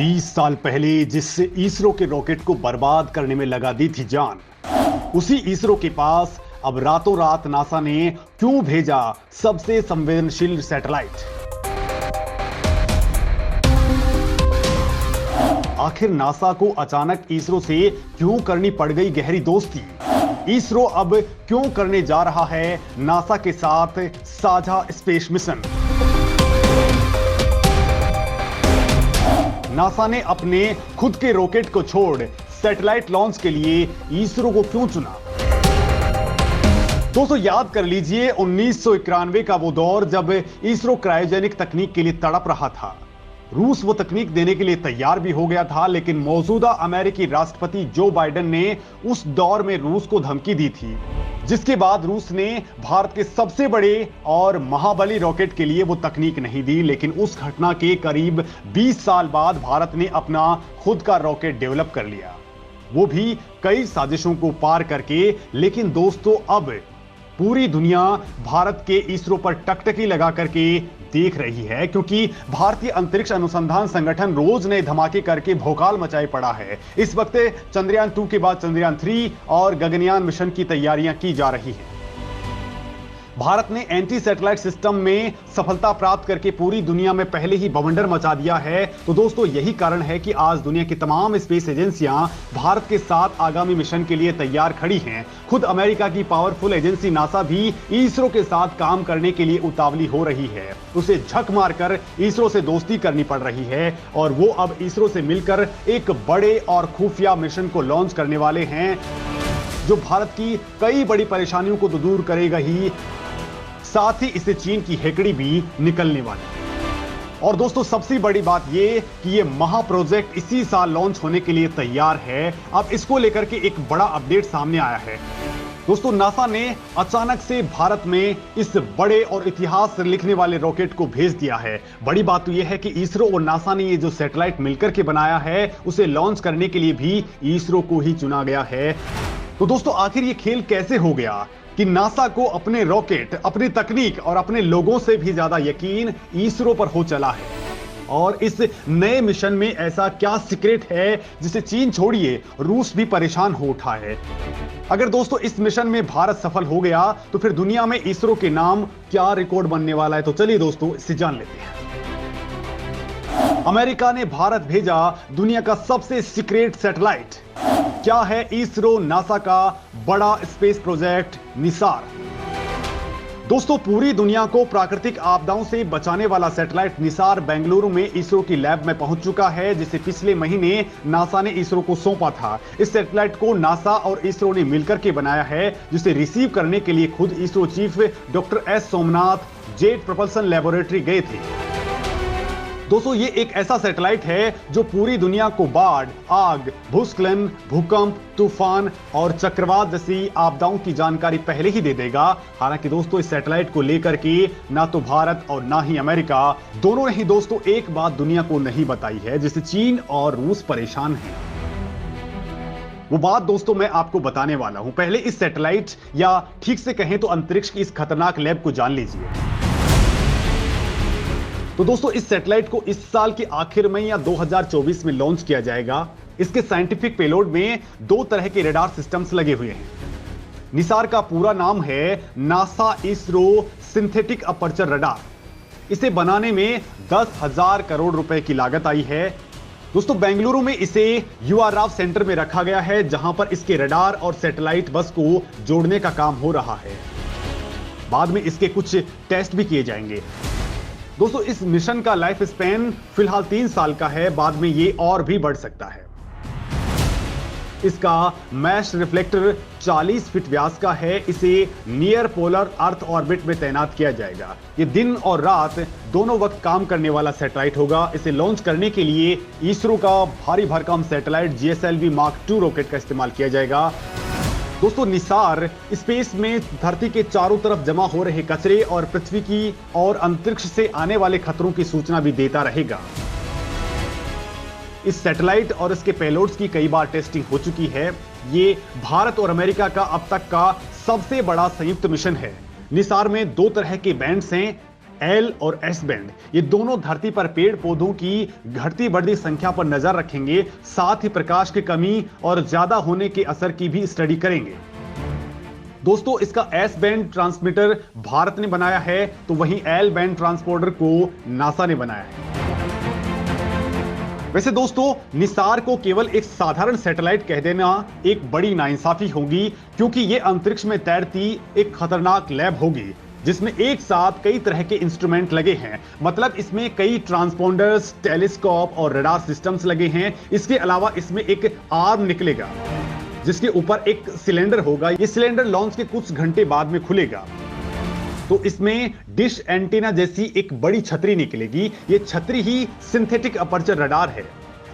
30 साल पहले जिससे इसरो के रॉकेट को बर्बाद करने में लगा दी थी जान, उसी इसरो के पास अब रातों रात नासा ने क्यों भेजा सबसे संवेदनशील सैटेलाइट। आखिर नासा को अचानक इसरो से क्यों करनी पड़ गई गहरी दोस्ती। इसरो अब क्यों करने जा रहा है नासा के साथ साझा स्पेस मिशन। नासा ने अपने खुद के रॉकेट को छोड़ सैटेलाइट लॉन्च के लिए इसरो को क्यों चुना। दोस्तों याद कर लीजिए 1991 का वो दौर जब इसरो क्रायोजेनिक तकनीक के लिए तड़प रहा था। रूस वो तकनीक देने के लिए तैयार भी हो गया था, लेकिन मौजूदा अमेरिकी राष्ट्रपति जो बाइडेन ने उस दौर में रूस को धमकी दी थी, जिसके बाद रूस ने भारत के सबसे बड़े और महाबली रॉकेट के लिए वो तकनीक नहीं दी। लेकिन उस घटना के करीब 20 साल बाद भारत ने अपना खुद का रॉकेट डेवलप कर लिया, वो भी कई साजिशों को पार करके। लेकिन दोस्तों अब पूरी दुनिया भारत के इसरो पर टकटकी लगा करके देख रही है, क्योंकि भारतीय अंतरिक्ष अनुसंधान संगठन रोज नए धमाके करके भौकाल मचाए पड़ा है। इस वक्त चंद्रयान 2 के बाद चंद्रयान 3 और गगनयान मिशन की तैयारियां की जा रही हैं। भारत ने एंटी सैटेलाइट सिस्टम में सफलता प्राप्त करके पूरी दुनिया में पहले ही बवंडर मचा दिया है। तो दोस्तों यही कारण है कि आज दुनिया की तमाम स्पेस एजेंसियां भारत के साथ आगामी मिशन के लिए तैयार खड़ी हैं। खुद अमेरिका की पावरफुल एजेंसी नासा भी इसरो के साथ काम करने के लिए उतावली हो रही है। उसे झक मारकर इसरो से दोस्ती करनी पड़ रही है और वो अब इसरो से मिलकर एक बड़े और खुफिया मिशन को लॉन्च करने वाले हैं, जो भारत की कई बड़ी परेशानियों को तो दूर करेगा ही, साथ ही इससे चीन की हेकड़ी भी निकलने वाली है। और दोस्तों सबसे बड़ी बात यह कि यह महा प्रोजेक्ट इसी साल लॉन्च होने के लिए तैयार है। अब इसको लेकर के एक बड़ा अपडेट सामने आया है। दोस्तों नासा ने अचानक से भारत में इस बड़े और इतिहास लिखने वाले रॉकेट को भेज दिया है। बड़ी बात तो यह है कि इसरो और नासा ने ये जो सैटेलाइट मिलकर के बनाया है, उसे लॉन्च करने के लिए भी इसरो को ही चुना गया है। तो दोस्तों आखिर ये खेल कैसे हो गया कि नासा को अपने रॉकेट, अपनी तकनीक और अपने लोगों से भी ज्यादा यकीन इसरो पर हो चला है। और इस नए मिशन में ऐसा क्या सीक्रेट है जिसे चीन छोड़िए रूस भी परेशान हो उठा है। अगर दोस्तों इस मिशन में भारत सफल हो गया तो फिर दुनिया में इसरो के नाम क्या रिकॉर्ड बनने वाला है, तो चलिए दोस्तों इससे जान लेते हैं। अमेरिका ने भारत भेजा दुनिया का सबसे सीक्रेट सैटेलाइट। क्या है इसरो नासा का बड़ा स्पेस प्रोजेक्ट निसार। दोस्तों पूरी दुनिया को प्राकृतिक आपदाओं से बचाने वाला सैटेलाइट निसार बेंगलुरु में इसरो की लैब में पहुंच चुका है, जिसे पिछले महीने नासा ने इसरो को सौंपा था। इस सैटेलाइट को नासा और इसरो ने मिलकर के बनाया है, जिसे रिसीव करने के लिए खुद ISRO chief doctor S Somnath jet propulsion laboratory गए थे। दोस्तों ये एक ऐसा सैटेलाइट है जो पूरी दुनिया को बाढ़, आग, भूस्खलन, भूकंप, तूफान और चक्रवात जैसी आपदाओं की जानकारी पहले ही दे देगा। हालांकि दोस्तों इस सैटेलाइट को लेकर के ना तो भारत और ना ही अमेरिका, दोनों ने ही दोस्तों एक बात दुनिया को नहीं बताई है, जिससे चीन और रूस परेशान हैं। वो बात दोस्तों मैं आपको बताने वाला हूं। पहले इस सैटेलाइट या ठीक से कहें तो अंतरिक्ष की इस खतरनाक लैब को जान लीजिए। तो दोस्तों इस सैटेलाइट को इस साल के आखिर में या 2024 में लॉन्च किया जाएगा। इसके साइंटिफिक पेलोड में 2 तरह के रडार सिस्टम्स लगे हुए हैं। निसार का पूरा नाम है NASA ISRO synthetic aperture radar. इसे बनाने में 10,000 करोड़ रुपए की लागत आई है। दोस्तों बेंगलुरु में इसे UR राव सेंटर में रखा गया है, जहां पर इसके रडार और सैटेलाइट बस को जोड़ने का काम हो रहा है। बाद में इसके कुछ टेस्ट भी किए जाएंगे। दोस्तों इस मिशन का लाइफ स्पैन फिलहाल 3 साल का है, बाद में ये और भी बढ़ सकता है। इसका मैश रिफ्लेक्टर 40 फीट व्यास का है। इसे नियर पोलर अर्थ ऑर्बिट में तैनात किया जाएगा। ये दिन और रात दोनों वक्त काम करने वाला सैटेलाइट होगा। इसे लॉन्च करने के लिए इसरो का भारी भरकम satellite GSLV Mark II rocket का इस्तेमाल किया जाएगा। दोस्तों निसार स्पेस में धरती के चारों तरफ जमा हो रहे कचरे और पृथ्वी की और अंतरिक्ष से आने वाले खतरों की सूचना भी देता रहेगा। इस सैटेलाइट और इसके पेलोड्स की कई बार टेस्टिंग हो चुकी है। ये भारत और अमेरिका का अब तक का सबसे बड़ा संयुक्त मिशन है। निसार में 2 तरह के बैंड्स हैं, एल और एस बैंड ये दोनों धरती पर पेड़ पौधों की घटती बढ़ती संख्या पर नजर रखेंगे, साथ ही प्रकाश की कमी और ज्यादा होने के असर की भी स्टडी करेंगे। दोस्तों, इसका एस बैंड ट्रांसमीटर भारत ने बनाया है, तो वहीं एल बैंड ट्रांसपोर्टर को नासा ने बनाया है। वैसे दोस्तों, निसार को केवल एक साधारण सैटेलाइट कह देना एक बड़ी नाइंसाफी होगी, क्योंकि यह अंतरिक्ष में तैरती एक खतरनाक लैब होगी जिसमें एक साथ कई तरह के इंस्ट्रूमेंट लगे हैं। मतलब इसमें कई ट्रांसपोंडर्स, टेलीस्कोप और रडार सिस्टम्स लगे हैं। इसके अलावा इसमें एक आर्म निकलेगा जिसके ऊपर एक सिलेंडर होगा। यह सिलेंडर लॉन्च के कुछ घंटे बाद में खुलेगा, तो इसमें डिश एंटीना जैसी एक बड़ी छतरी निकलेगी। यह छतरी ही सिंथेटिक अपर्चर रडार है।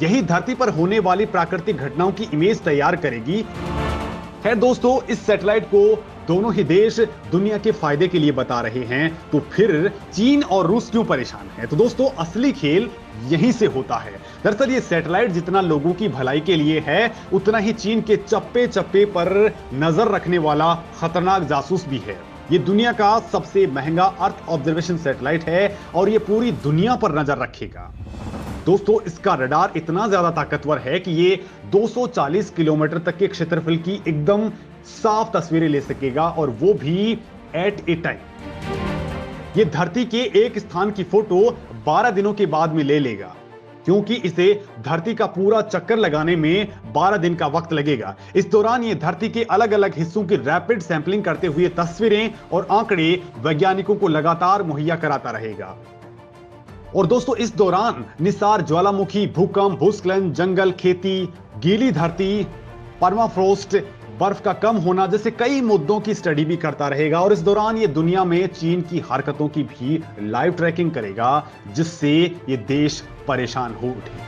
यही धरती पर होने वाली प्राकृतिक घटनाओं की इमेज तैयार करेगी। खैर दोस्तों, इस सैटेलाइट को दोनों ही देश दुनिया के फायदे के लिए बता रहे हैं, तो फिर चीन और रूस क्यों परेशान है? तो दोस्तों, असली खेल यहीं से होता है। दरअसल ये सैटेलाइट जितना लोगों की भलाई के लिए है, उतना ही चीन के चप्पे चप्पे पर नजर रखने वाला खतरनाक जासूस भी है। ये दुनिया का सबसे महंगा अर्थ ऑब्जर्वेशन सैटेलाइट है और ये पूरी दुनिया पर नजर रखेगा। दोस्तों, इसका रडार इतना ज्यादा ताकतवर है कि ये 240 किलोमीटर तक के क्षेत्रफल की एकदम साफ तस्वीरें ले सकेगा, और वो भी एट ए टाइम। ये धरती के एक स्थान की फोटो 12 दिनों के बाद में ले लेगा, क्योंकि इसे धरती का पूरा चक्कर लगाने में 12 दिन का वक्त लगेगा। इस दौरान ये धरती के अलग अलग हिस्सों की रैपिड सैंपलिंग करते हुए तस्वीरें और आंकड़े वैज्ञानिकों को लगातार मुहैया कराता रहेगा। और दोस्तों, इस दौरान निसार ज्वालामुखी, भूकंप, भूस्खलन, जंगल, खेती, गीली धरती, परमाफ्रोस्ट, बर्फ का कम होना जैसे कई मुद्दों की स्टडी भी करता रहेगा। और इस दौरान ये दुनिया में चीन की हरकतों की भी लाइव ट्रैकिंग करेगा, जिससे ये देश परेशान हो उठे।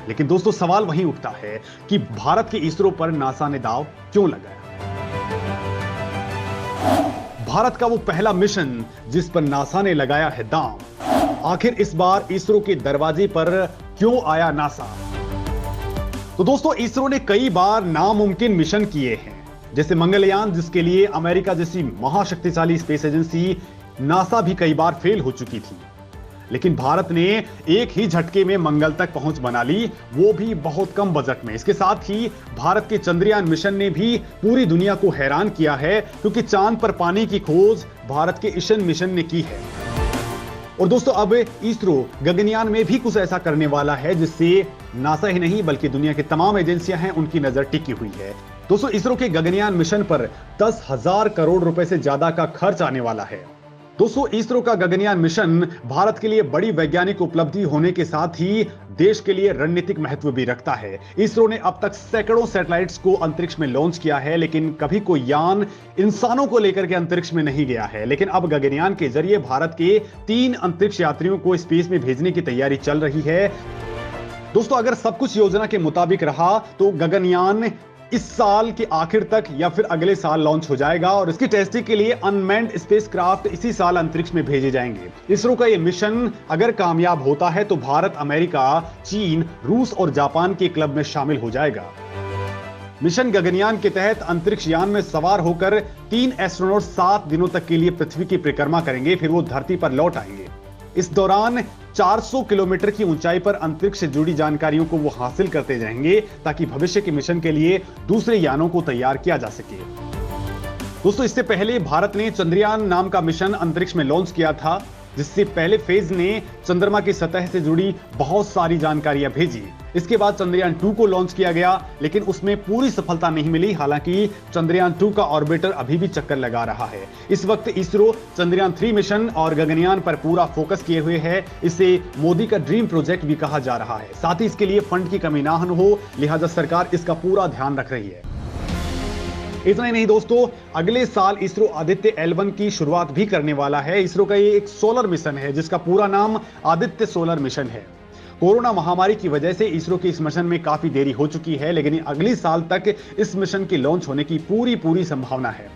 लेकिन दोस्तों, सवाल वहीं उठता है कि भारत के इसरो पर नासा ने दांव क्यों लगाया? भारत का वो पहला मिशन जिस पर नासा ने लगाया है दांव, आखिर इस बार इसरो के दरवाजे पर क्यों आया नासा? तो दोस्तों, इसरो ने कई बार नामुमकिन मिशन किए हैं, जैसे मंगलयान, जिसके लिए अमेरिका जैसी महाशक्तिशाली स्पेस एजेंसी नासा भी कई बार फेल हो चुकी थी। लेकिन भारत ने एक ही झटके में मंगल तक पहुंच बना ली, वो भी बहुत कम बजट में। इसके साथ ही भारत के चंद्रयान मिशन ने भी पूरी दुनिया को हैरान किया है, क्योंकि चांद पर पानी की खोज भारत के ईशन मिशन ने की है। और दोस्तों, अब इसरो गगनयान में भी कुछ ऐसा करने वाला है जिससे नासा ही नहीं बल्कि दुनिया की तमाम एजेंसियां हैं उनकी नजर टिकी हुई है। दोस्तों, इसरो के गगनयान मिशन पर 10,000 करोड़ रुपए से ज्यादा का खर्च आने वाला है। दोस्तों, इसरो का गगनयान मिशन भारत के लिए बड़ी वैज्ञानिक उपलब्धि होने के साथ ही देश के लिए रणनीतिक महत्व भी रखता है। इसरो ने अब तक सैकड़ों सैटेलाइट्स को अंतरिक्ष में लॉन्च किया है, लेकिन कभी कोई यान इंसानों को लेकर के अंतरिक्ष में नहीं गया है। लेकिन अब गगनयान के जरिए भारत के 3 अंतरिक्ष यात्रियों को स्पेस में भेजने की तैयारी चल रही है। दोस्तों, अगर सब कुछ योजना के मुताबिक रहा तो गगनयान इस साल के आखिर तक या फिर अगले साल लॉन्च हो जाएगा, और इसकी टेस्टिंग के लिए अनमैन्ड स्पेसक्राफ्ट इसी साल अंतरिक्ष में भेजे जाएंगे। इसरो का यह मिशन अगर कामयाब होता है तो भारत, अमेरिका, चीन, रूस और जापान के क्लब में शामिल हो जाएगा। मिशन गगनयान के तहत अंतरिक्ष यान में सवार होकर 3 एस्ट्रोनॉट 7 दिनों तक के लिए पृथ्वी की परिक्रमा करेंगे, फिर वो धरती पर लौट आएंगे। इस दौरान 400 किलोमीटर की ऊंचाई पर अंतरिक्ष से जुड़ी जानकारियों को वो हासिल करते जाएंगे, ताकि भविष्य के मिशन के लिए दूसरे यानों को तैयार किया जा सके। दोस्तों, इससे पहले भारत ने चंद्रयान नाम का मिशन अंतरिक्ष में लॉन्च किया था, जिससे पहले फेज ने चंद्रमा की सतह से जुड़ी बहुत सारी जानकारियां भेजी। इसके बाद चंद्रयान 2 को लॉन्च किया गया, लेकिन उसमें पूरी सफलता नहीं मिली। हालांकि चंद्रयान 2 का ऑर्बिटर अभी भी चक्कर लगा रहा है। इस वक्त इसरो चंद्रयान 3 मिशन और गगनयान पर पूरा फोकस किए हुए है। इसे मोदी का ड्रीम प्रोजेक्ट भी कहा जा रहा है। साथ ही इसके लिए फंड की कमी ना हो, लिहाजा सरकार इसका पूरा ध्यान रख रही है। इतना ही नहीं दोस्तों, अगले साल इसरो आदित्य L1 की शुरुआत भी करने वाला है। इसरो का ये एक सोलर मिशन है जिसका पूरा नाम आदित्य सोलर मिशन है। कोरोना महामारी की वजह से इसरो के इस मिशन में काफी देरी हो चुकी है, लेकिन अगले साल तक इस मिशन के लॉन्च होने की पूरी संभावना है।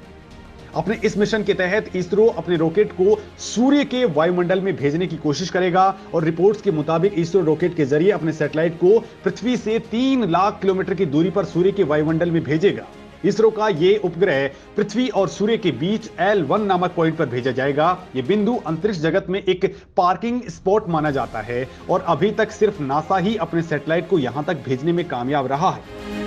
अपने इस मिशन के तहत इसरो अपने रॉकेट को सूर्य के वायुमंडल में भेजने की कोशिश करेगा, और रिपोर्ट्स के मुताबिक इसरो रॉकेट के जरिए अपने सैटेलाइट को पृथ्वी से 3 लाख किलोमीटर की दूरी पर सूर्य के वायुमंडल में भेजेगा। इसरो का ये उपग्रह पृथ्वी और सूर्य के बीच L1 नामक पॉइंट पर भेजा जाएगा। ये बिंदु अंतरिक्ष जगत में एक पार्किंग स्पॉट माना जाता है और अभी तक सिर्फ नासा ही अपने सैटेलाइट को यहां तक भेजने में कामयाब रहा है।